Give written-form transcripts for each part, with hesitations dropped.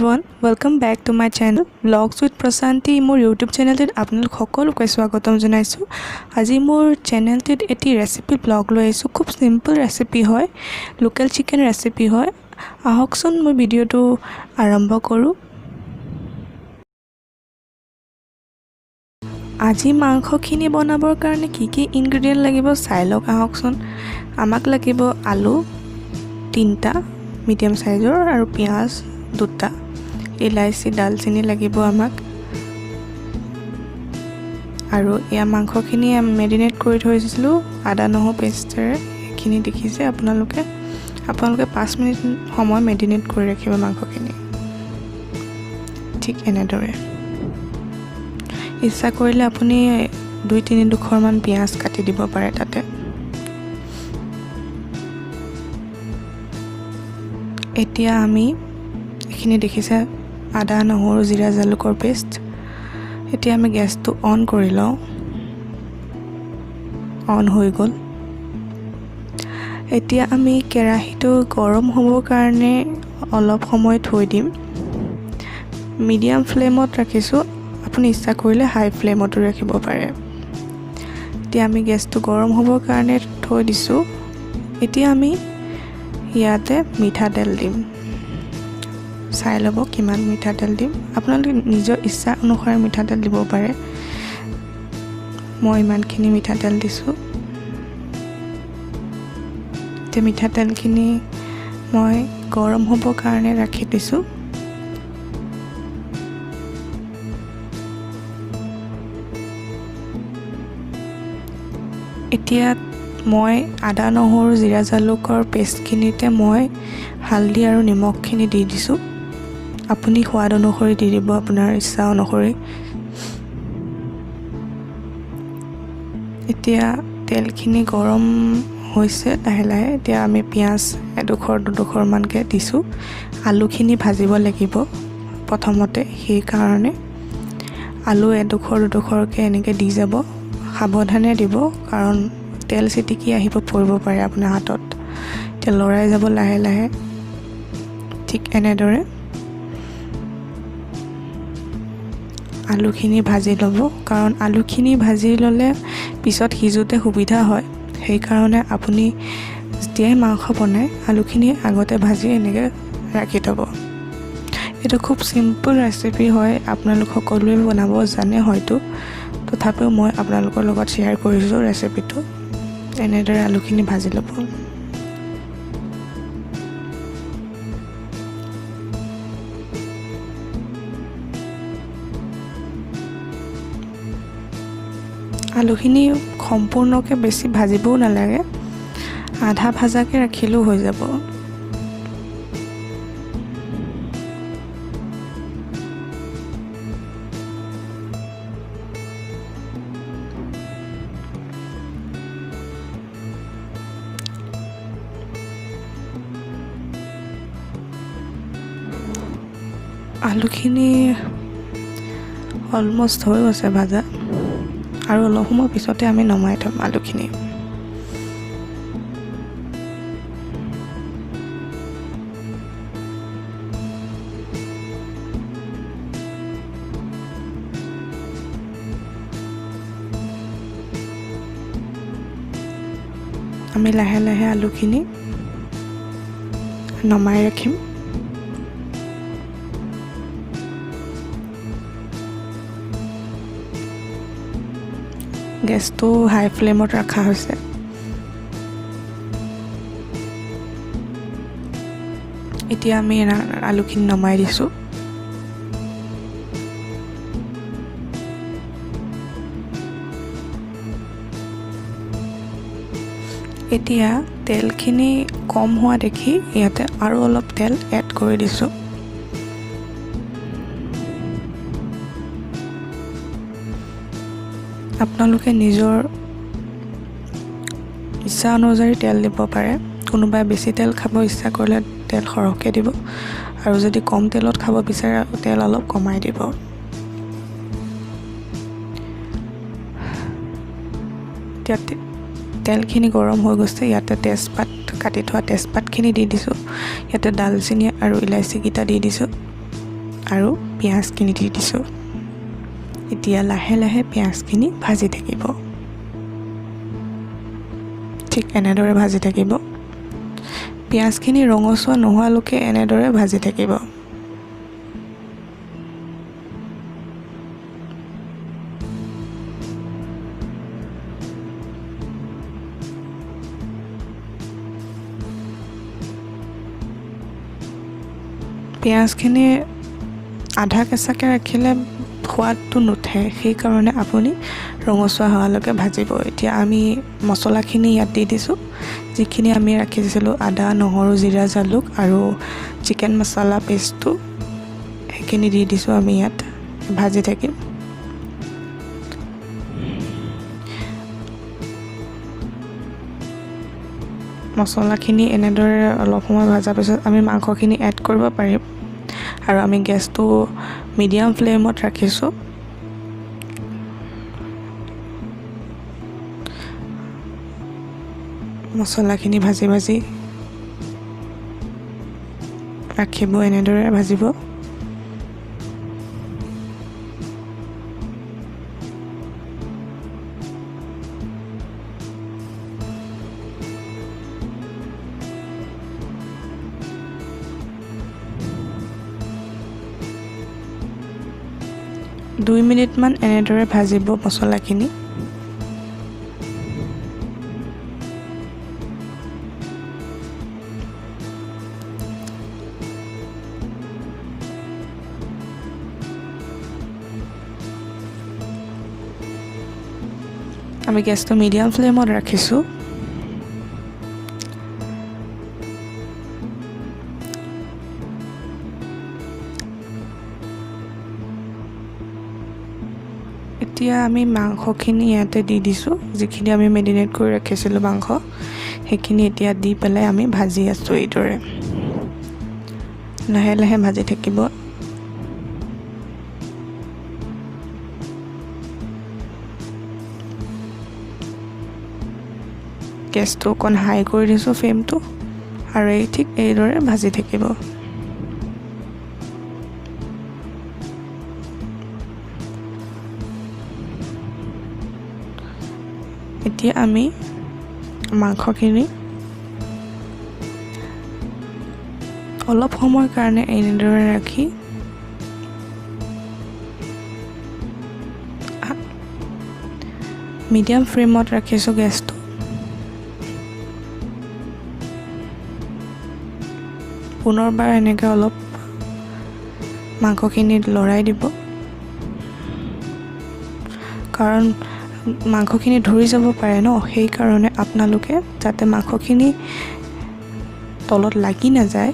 everyone, welcome back to my channel Vlogs with Prasanti মোৰ YouTube চেনেলটিত আপোনালোক সকলোকে স্বাগতম জনাইছো। আজি মোৰ চেনেলটিত এটি ৰেচিপি ব্লগ লৈ আহিছো। খুব সিম্পল ৰেচিপি হয়, লোকেল চিকেন ৰেচিপি হয়। আহকচোন মই ভিডিওটো আৰম্ভ কৰো। আজি মাংসখিনি বনাবৰ কাৰণে কি ইনগ্ৰেডিয়েন্ট লাগিব চাই লওক আহকচোন। আমাক লাগিব আলু 3টা মিডিয়াম সাইজৰ আৰু পিয়াজ 2টা, ইলাইচি দালচিনি লাগিব আমাক। আৰু এয়া মাংসখিনি মেৰিনেট কৰি থৈছিলো আদা নহৰু পেষ্টেৰে। এইখিনি দেখিছে আপোনালোকে 5 মিনিট সময় মেৰিনেট কৰি ৰাখিব মাংসখিনি। ঠিক এনেদৰে ইচ্ছা কৰিলে আপুনি 2-3 টুকুৰামান পিয়াজ কাটি দিব পাৰে তাতে। এতিয়া আমি এইখিনি দেখিছে আদা নহৰু জিৰা জালুকৰ পেষ্ট। এতিয়া আমি গ্যাসটো অন কৰি লওঁ। অন হৈ গ'ল। এতিয়া আমি কেৰাহীটো গৰম হ'বৰ কাৰণে অলপ সময় থৈ দিম। মিডিয়াম ফ্লেমত ৰাখিছো, আপুনি ইচ্ছা কৰিলে হাই ফ্লেমতো ৰাখিব পাৰে। এতিয়া আমি গ্যাসটো গৰম হ'বৰ কাৰণে থৈ দিছো। এতিয়া আমি ইয়াতে মিঠাতেল দিম। চাই ল'ব কিমান মিঠাতেল দিম। আপোনালোকে নিজৰ ইচ্ছা অনুসাৰে মিঠাতেল দিব পাৰে। মই ইমানখিনি মিঠাতেল দিছো। তে মিঠাতেলখিনি মই গৰম হ'বৰ কাৰণে ৰাখি দিছো। এতিয়া মই আদা নহৰু জিৰা জালুকৰ পেষ্টখিনিতে মই হালধি আৰু নিমখখিনি দি দিছো। আপুনি সোৱাদ অনুসৰি দি দিব, আপোনাৰ ইচ্ছা অনুসৰি। এতিয়া তেলখিনি গৰম হৈছে লাহে লাহে। এতিয়া আমি পিয়াজ দুডোখৰমানকৈ দিছো। আলুখিনি ভাজিব লাগিব প্ৰথমতে, সেইকাৰণে আলু দুডোখৰকৈ এনেকৈ দি যাব। সাৱধানে দিব, কাৰণ তেল চিটিকি আহিব পৰিব পাৰে আপোনাৰ হাতত। এতিয়া লৰাই যাব লাহে লাহে। ঠিক এনেদৰে আলুখিনি ভাজি ল'ব, কাৰণ আলুখিনি ভাজি ল'লে পিছত সিজোতে সুবিধা হয়। সেইকাৰণে আপুনি যেতিয়াই মাংস বনায় আলুখিনি আগতে ভাজি এনেকৈ ৰাখি থ'ব। এইটো খুব সিম্পল ৰেচিপি হয়, আপোনালোক সকলোৱে বনাব জানে হয়তো, তথাপিও মই আপোনালোকৰ লগত শ্বেয়াৰ কৰিছোঁ ৰেচিপিটো। এনেদৰে আলুখিনি ভাজি ল'ব। আলুখিনি সম্পূৰ্ণকৈ বেছি ভাজিবও নালাগে, আধা ভাজাকৈ ৰাখিলেও হৈ যাব। আলুখিনি অলমষ্ট হৈ গৈছে ভাজা, আৰু অলপ সময় পিছতে আমি নমাই থ'ম আলুখিনি। আমি লাহে লাহে আলুখিনি নমাই ৰাখিম। গেছটো হাই ফ্লেমত ৰখা হৈছে। এতিয়া আমি আলুখিনি নমাই দিছোঁ। এতিয়া তেলখিনি কম হোৱা দেখি ইয়াতে আৰু অলপ তেল এড কৰি দিছোঁ। আপোনালোকে নিজৰ ইচ্ছা অনুযায়ী তেল দিব পাৰে। কোনোবাই বেছি তেল খাব ইচ্ছা কৰিলে তেল সৰহকৈ দিব, আৰু যদি কম তেলত খাব বিচাৰে তেল অলপ কমাই দিব। এতিয়া তেলখিনি গৰম হৈ গৈছে। ইয়াতে তেজপাত কাটি থোৱা তেজপাতখিনি দি দিছোঁ। ইয়াতে দালচিনি আৰু ইলাইচিকেইটা দি দিছোঁ। আৰু পিঁয়াজখিনি দি দিছোঁ। এতিয়া লাহে লাহে পিঁয়াজখিনি ভাজি থাকিব। ঠিক এনেদৰে ভাজি থাকিব। পিঁয়াজখিনি ৰঙচুৱা নোহোৱালৈকে এনেদৰে ভাজি থাকিব। পিঁয়াজখিনি আধা কেঁচাকৈ ৰাখিলে সোৱাদটো নুঠে, সেইকাৰণে আপুনি ৰঙচুৱা হোৱালৈকে ভাজিব। এতিয়া আমি মছলাখিনি ইয়াত দি দিছোঁ, যিখিনি আমি ৰাখিছিলোঁ আদা, নহৰু, জিৰা, জালুক আৰু চিকেন মছলা পেষ্টটো, সেইখিনি দি দিছোঁ। আমি ইয়াত ভাজি থাকিম। মছলাখিনি এনেদৰে অলপ সময় ভজাৰ পিছত আমি মাংসখিনি এড কৰিব পাৰিম। আৰু আমি গেছটো মিডিয়াম ফ্লেমত ৰাখিছোঁ। মছলাখিনি ভাজি ভাজি ৰাখিব, এনেদৰে ভাজিব। দুই মিনিটমান এনেদৰে ভাজিব মছলাখিনি। আমি গেছটো মিডিয়াম ফ্লেমত ৰাখিছোঁ। এতিয়া আমি মাংসখিনি ইয়াতে দি দিছোঁ, যিখিনি আমি মেৰিনেট কৰি ৰাখিছিলোঁ মাংস, সেইখিনি এতিয়া দি পেলাই আমি ভাজি আছোঁ। এইদৰে লাহে লাহে ভাজি থাকিব। গেছটো অকণ হাই কৰি দিছোঁ ফ্লেমটো, আৰু ঠিক এইদৰে ভাজি থাকিব। এতিয়া আমি মাংসখিনি অলপ সময়ৰ কাৰণে এনেদৰে ৰাখি মিডিয়াম ফ্লেমত ৰাখিছোঁ গেছটো। পুনৰবাৰ এনেকৈ অলপ মাংসখিনি লৰাই দিব, কাৰণ মাংসখিনি ধৰি যাব পাৰে ন, সেইকাৰণে আপোনালোকে যাতে মাংসখিনি তলত লাগি নাযায়,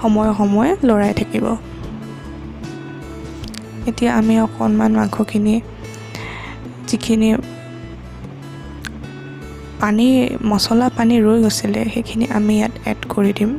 সময়ে সময়ে লৰাই থাকিব। এতিয়া আমি অকণমান মাংসখিনি, যিখিনি মছলা পানী ৰৈ গৈছিলে, সেইখিনি আমি ইয়াত এড কৰি দিম।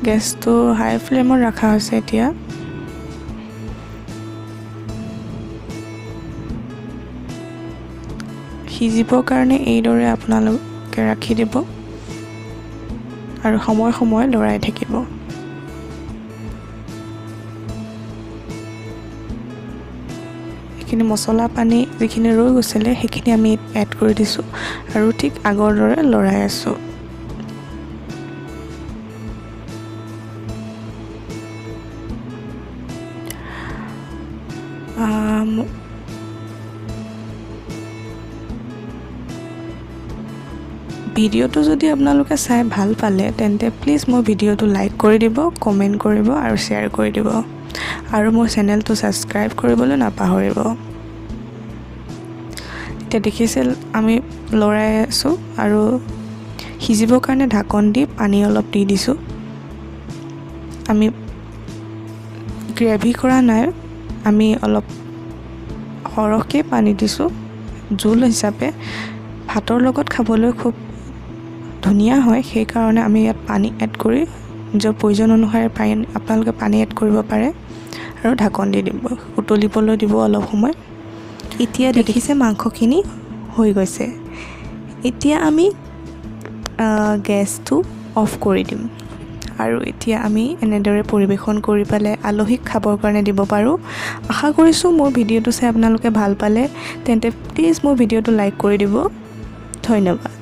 গেছটো হাই ফ্লেমত ৰখা হৈছে। এতিয়া সিজিবৰ কাৰণে এইদৰে আপোনালোকে ৰাখি দিব আৰু সময়ে সময়ে লৰাই থাকিব। এইখিনি মছলা পানী যিখিনি ৰৈ গৈছিলে, সেইখিনি আমি এড কৰি দিছোঁ আৰু ঠিক আগৰ দৰে লৰাই আছোঁ। ভিডিঅ'টো যদি আপোনালোকে চাই ভাল পালে, তেন্তে প্লিজ মোৰ ভিডিঅ'টো লাইক কৰি দিব, কমেণ্ট কৰিব আৰু শ্বেয়াৰ কৰি দিব, আৰু মোৰ চেনেলটো ছাবস্ক্ৰাইব কৰিবলৈ নাপাহৰিব। এতিয়া দেখিছিল আমি লৰাই আছোঁ আৰু সিজিবৰ কাৰণে ঢাকন দি পানী অলপ দি দিছোঁ। আমি গ্ৰেভি কৰা নাই, আমি অলপ সৰহকৈ পানী দিছোঁ, জোল হিচাপে ভাতৰ লগত খাবলৈ খুব ধুনীয়া হয় সেইকাৰণে আমি ইয়াত পানী এড কৰি নিজৰ প্ৰয়োজন অনুসাৰে আপোনালোকে পানী এড কৰিব পাৰে আৰু ঢাকন দি দিব উতলিবলৈ দিব অলপ সময় এতিয়া দেখিছে মাংসখিনি হৈ গৈছে এতিয়া আমি গেছটো অফ কৰি দিম আৰু এতিয়া আমি এনেদৰে পৰিবেশন কৰি পেলাই আলহীক খাবৰ কাৰণে দিব পাৰোঁ আশা কৰিছোঁ মোৰ ভিডিঅ'টো চাই আপোনালোকে ভাল পালে তেন্তে প্লিজ মোৰ ভিডিঅ'টো লাইক কৰি দিব ধন্যবাদ